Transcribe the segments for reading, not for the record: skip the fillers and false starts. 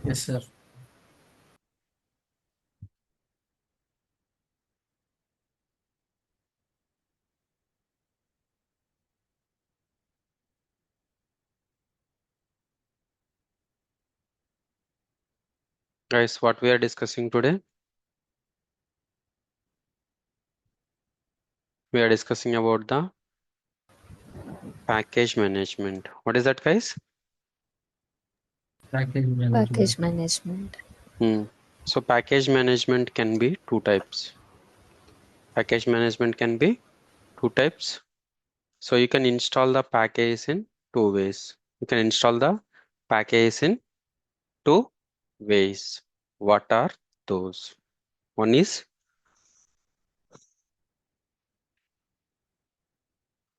Yes, sir. Guys, what we are discussing today? We are discussing about the package management. What is that, guys? Package management. Package management. Hmm. So package management can be two types. Package management can be two types. So you can install the package in two ways. You can install the package in two ways. What are those? One is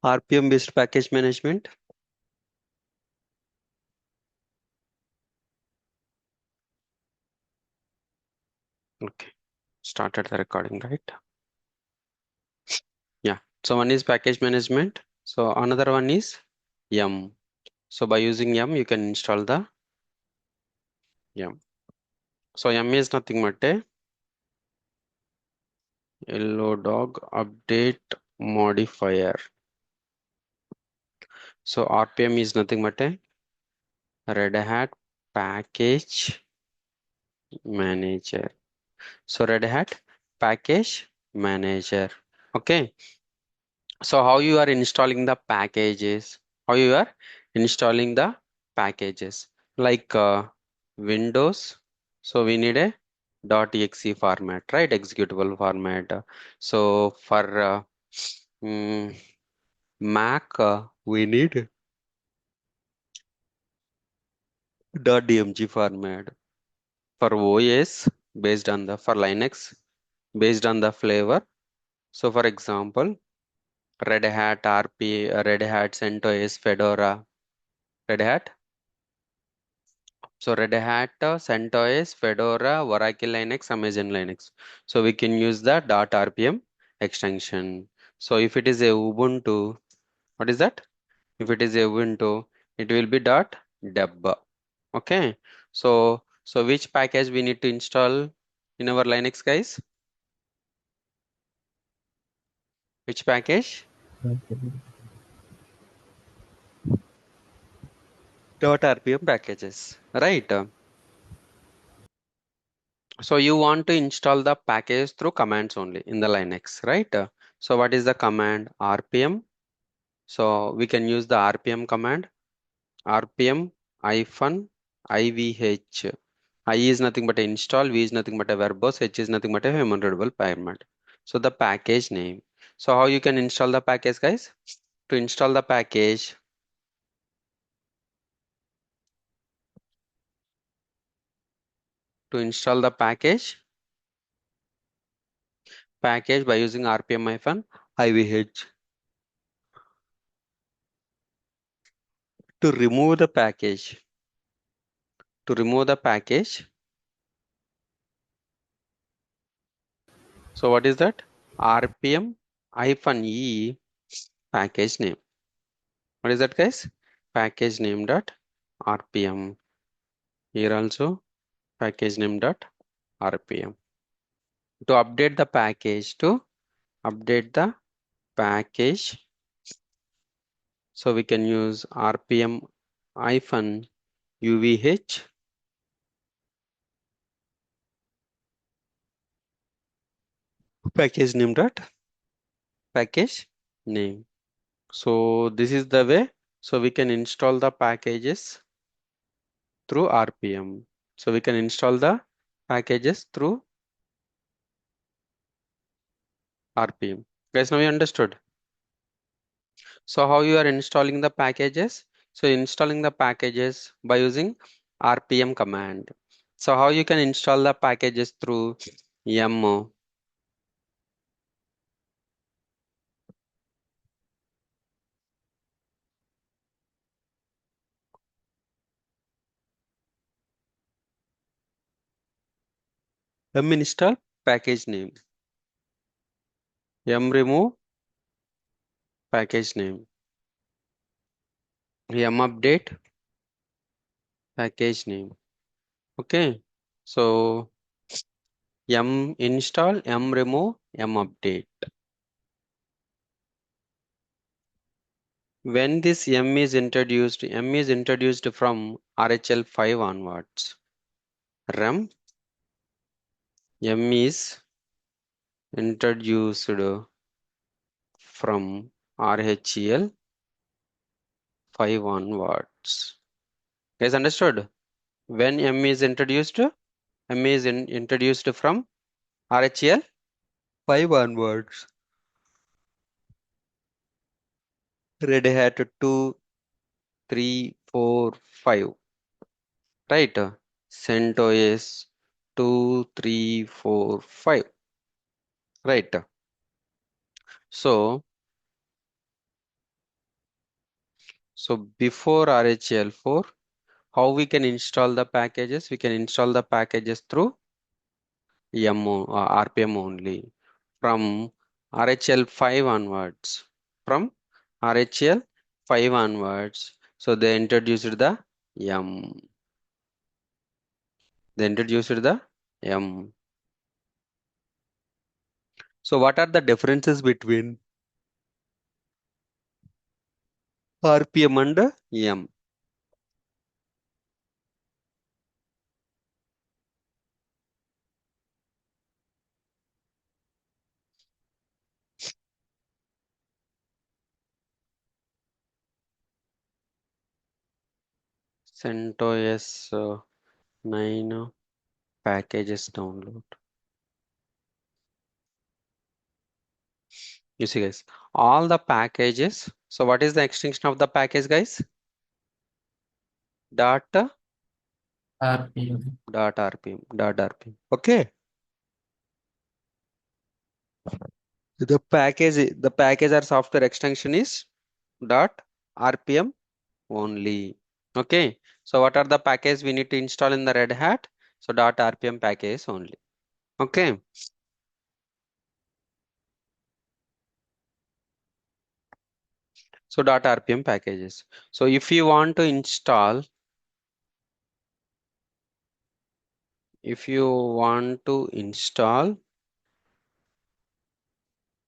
RPM based package management. Okay, started the recording, right? Yeah. So one is package management. So another one is yum. So by using yum, you can install the yum. So yum is nothing but a yellow dog update modifier. So RPM is nothing but a Red Hat package manager. So Red Hat package manager. Okay. So how you are installing the packages? How you are installing the packages? Like Windows. So we need a .exe format, right? Executable format. So for mm, Mac, we need .dmg format. For OS, based on the for Linux, based on the flavor. So for example, Red Hat RP, Red Hat CentOS, Fedora, Red Hat. So Red Hat, CentOS, Fedora, Oracle Linux, Amazon Linux. So we can use the .rpm extension. So if it is a Ubuntu, what is that? If it is a Ubuntu, it will be .deb. Okay. So which package we need to install in our Linux, guys? Which package? .rpm packages, right? So you want to install the package through commands only in the Linux, right? So what is the command? RPM. So we can use the RPM command. RPM hyphen IVH. I is nothing but a install, V is nothing but a verbose, H is nothing but a human readable format. So the package name. So how you can install the package, guys? To install the package, package by using RPM hyphen IVH. To remove the package, to remove the package. So what is that? RPM hyphen E package name. What is that, guys? Package name dot RPM. Here also package name dot RPM. To update the package, to update the package, so we can use RPM hyphen UVH package name dot package name. So this is the way. So we can install the packages through RPM. So we can install the packages through RPM. Guys, now you understood. So how you are installing the packages? So installing the packages by using RPM command. So how you can install the packages through yum. Yum install package name. Yum remove package name. Yum update package name. Okay. So yum install, yum remove, yum update. When this yum is introduced from RHL 5 onwards. Rem yum is introduced from RHEL 5 onwards. Guys, understood? When M is introduced, introduced from RHEL 5 onwards. Red Hat 2, 3, 4, 5. Right? CentOS 2, 3, 4, 5. Right? So, so before RHEL 4, how we can install the packages? We can install the packages through RPM only from RHL 5 onwards. From RHL 5 onwards. So they introduced the yum. They introduced the yum. So what are the differences between RPM and yum? CentOS 9 packages download. You see guys, all the packages. So what is the extension of the package guys? Dot RPM. RPM. Okay. The package or software extension is dot RPM only. Okay. So what are the packages we need to install in the Red Hat? So dot RPM package only. Okay. So dot RPM packages. So if you want to install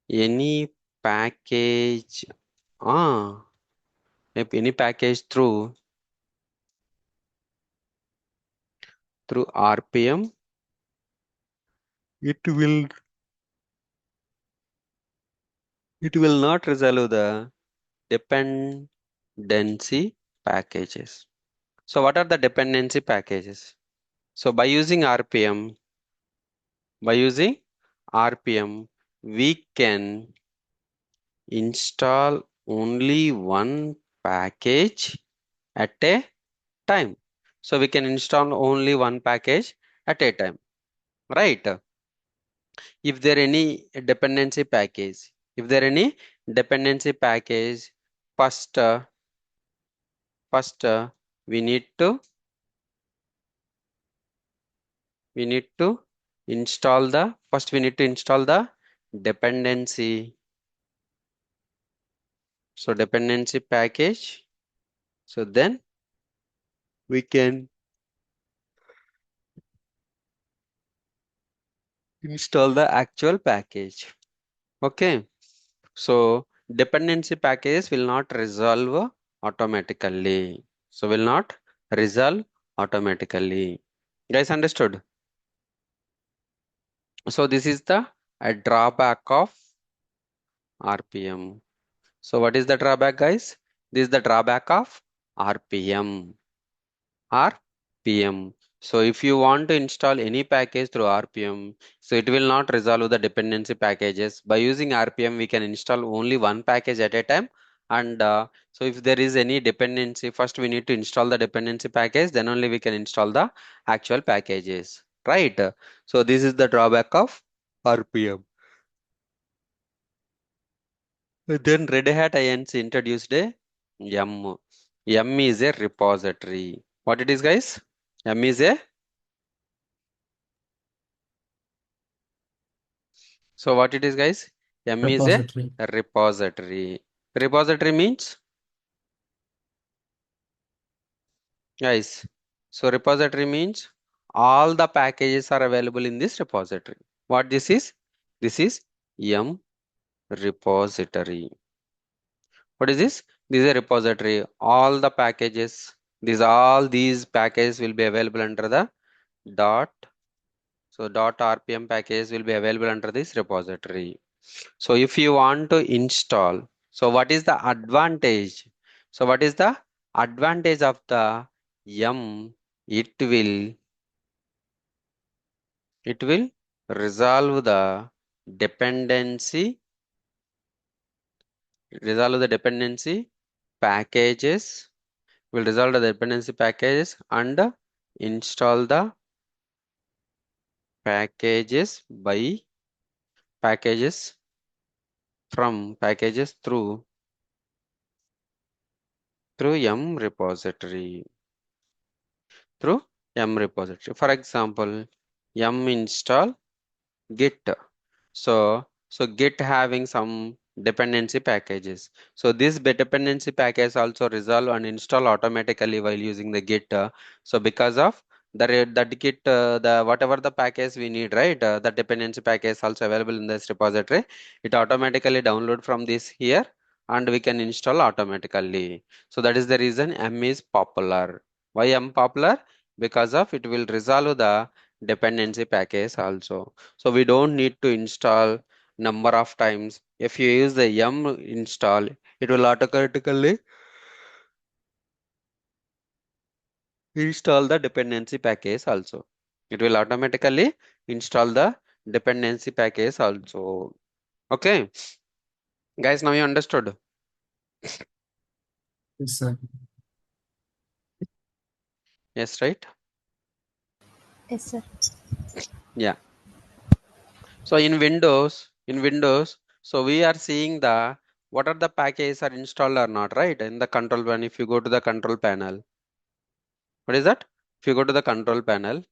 any package, ah, if any package through RPM, it will it will not resolve the dependency packages. So what are the dependency packages? So by using RPM, we can install only one package at a time. So we can install only one package at a time, right? If there any dependency package, if there any dependency package, first, first we need to we need to install the first we need to install the dependency. So dependency package. So then we can install the actual package. Okay. So dependency packages will not resolve automatically. So will not resolve automatically. Guys, understood? So this is the a drawback of RPM. So what is the drawback, guys? This is the drawback of RPM. RPM. So if you want to install any package through RPM, so it will not resolve the dependency packages. By using RPM, we can install only one package at a time. And so if there is any dependency, first we need to install the dependency package, then only we can install the actual packages, right? So this is the drawback of RPM. Then Red Hat INC introduced a yum. Yum is a repository. What it is, guys? Yum is a So what it is, guys? M is a Repository. repository. Repository means, guys. So repository means all the packages are available in this repository. What this is? This is yum repository. What is this? This is a repository. All the packages, these packages will be available under the dot. So dot RPM package will be available under this repository. So if you want to install, so what is the advantage? So what is the advantage of the yum? It will it will resolve the dependency, packages, will resolve the dependency packages and install the packages from packages through yum repository. Through yum repository. For example, yum install git. So git having some dependency packages. So this dependency package also resolve and install automatically while using the git. So because of that git, the whatever the package we need, right? The dependency package also available in this repository. It automatically download from this here, and we can install automatically. So that is the reason M is popular. Why M popular? Because of it will resolve the dependency package also. So we don't need to install number of times. If you use the yum install, it will automatically install the dependency package also. It will automatically install the dependency package also. Okay, guys, now you understood? Yes, sir. Yes, right? Yes, sir. Yeah. So in Windows, so we are seeing the what are the packages are installed or not, right? In the control panel, if you go to the control panel, what is that? If you go to the control panel,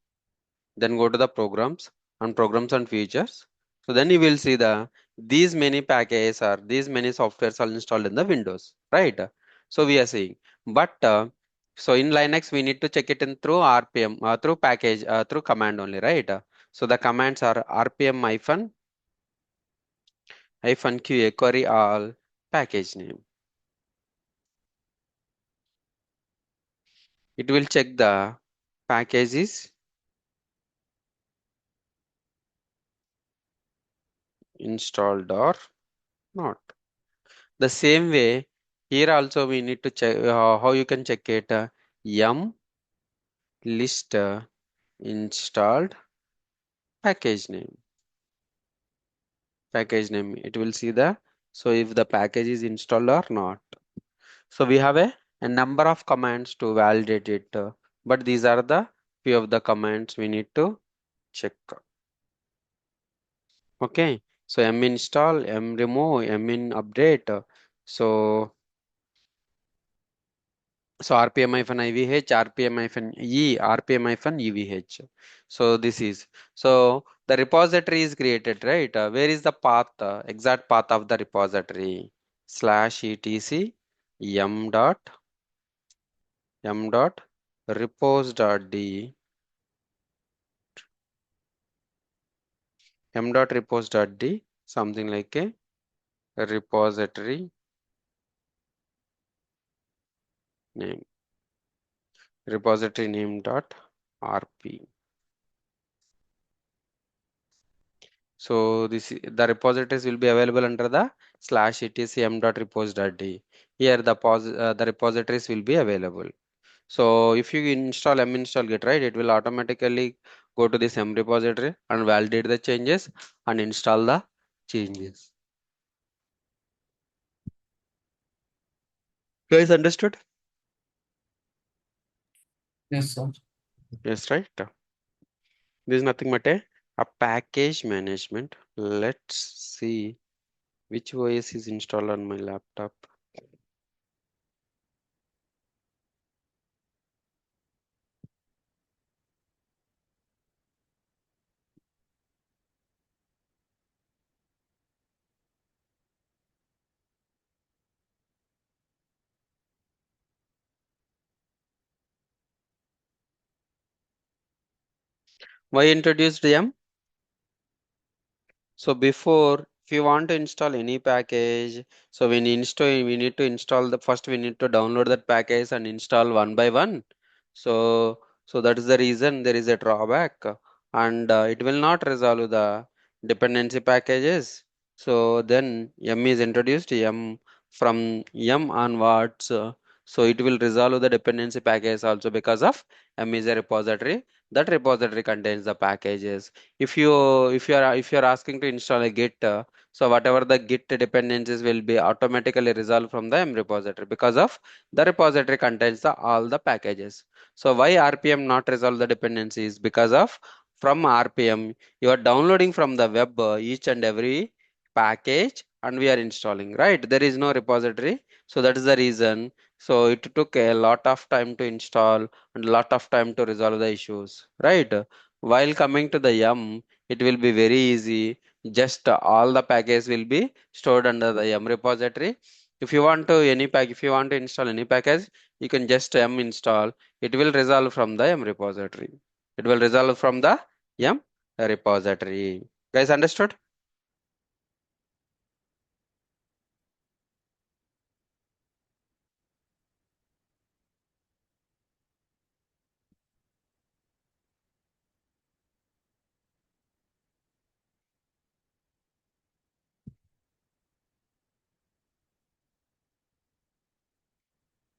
then go to the programs and features. So then you will see these many packages or these many softwares are installed in the Windows, right? So we are seeing, but so in Linux we need to check it in through RPM, through package, through command only, right? So the commands are RPM hyphen QA query all package name. It will check the packages installed or not. The same way, here also we need to check how you can check it. Yum list installed package name. Package name. It will see so if the package is installed or not. So we have a number of commands to validate it. But these are the few of the commands we need to check. Okay. So m install, m remove, m in update. So So RPM-IVH, RPM-E, RPM-EVH. So this is, so the repository is created, right? Where is the path, exact path of the repository? /etc yum dot repos dot d m dot repos dot d, something like a repository name, repository name dot rp. So the repositories will be available under the /etc m.repos.d. Here the repositories will be available. So if you install m install git, right, it will automatically go to this m repository and validate the changes and install the changes. Guys, understood? Yes, sir. Yes, right. This is nothing but a package management. Let's see which OS is installed on my laptop. Why introduced yum? So before, if you want to install any package, so we need to install the first, we need to download that package and install one by one. So that is the reason there is a drawback, and it will not resolve the dependency packages. So then yum is introduced. Yum, from yum onwards, so it will resolve the dependency package also, because of yum is a repository. That repository contains the packages. If you are asking to install a git, so whatever the git dependencies will be automatically resolved from the m repository, because of the repository contains all the packages. So why RPM not resolve the dependencies? Because of from RPM you are downloading from the web each and every package, and we are installing, right? There is no repository, so that is the reason. So it took a lot of time to install and a lot of time to resolve the issues, right? While coming to the yum, it will be very easy. Just all the packages will be stored under the yum repository. If you want to if you want to install any package, you can just yum install. It will resolve from the yum repository. It will resolve from the yum repository. Guys, understood?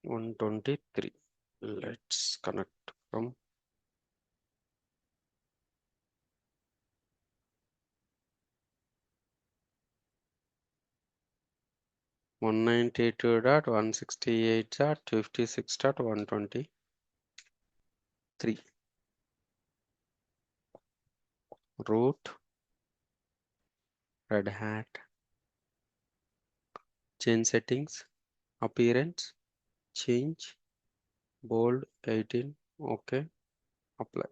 — 123. Let's connect from 192.168.56.123. Root, Red Hat, change settings, appearance, change, bold 18, okay, apply.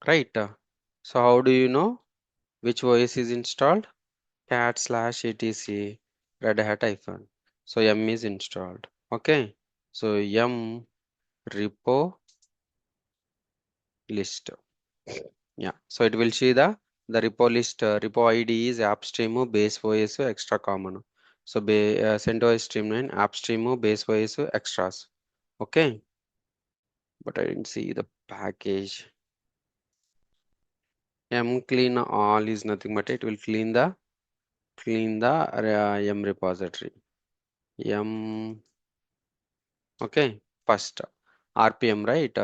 Right. So how do you know which OS is installed? cat/etc Red Hat hyphen. So yum is installed. Okay. So yum repo list. Yeah. So it will see the repo list. Repo ID is AppStream base OS extra common. So CentOS Streamline AppStream base OS extras. Okay. But I didn't see the package. Clean all is nothing but it will clean the yum repository. Yum. Okay. First RPM, right?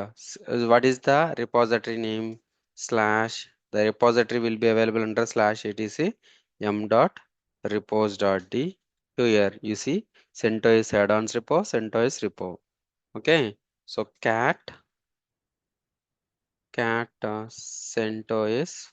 What is the repository name? Slash. The repository will be available under /etc yum dot repos dot d. Here you see CentOS add-ons repo, CentOS repo. Okay. So cat CentOS.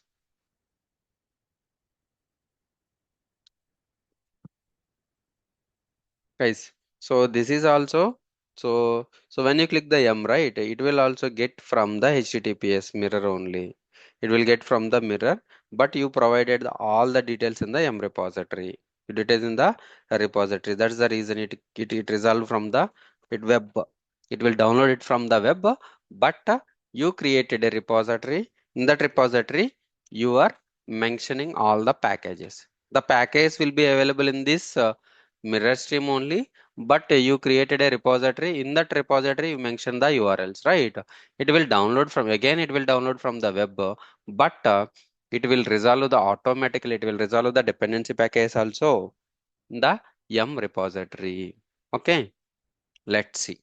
Guys, so this is also, so when you click the yum, right, it will also get from the https mirror only. It will get from the mirror, but you provided all the details in the yum repository. You details in the repository. That's the reason it resolved from the web. It will download it from the web, but you created a repository. In that repository you are mentioning all the packages. The package will be available in this mirror stream only, but you created a repository. In that repository you mention the urls, right? It will download from, again it will download from the web, but it will resolve the automatically, it will resolve the dependency package also in the yum repository. Okay, let's see.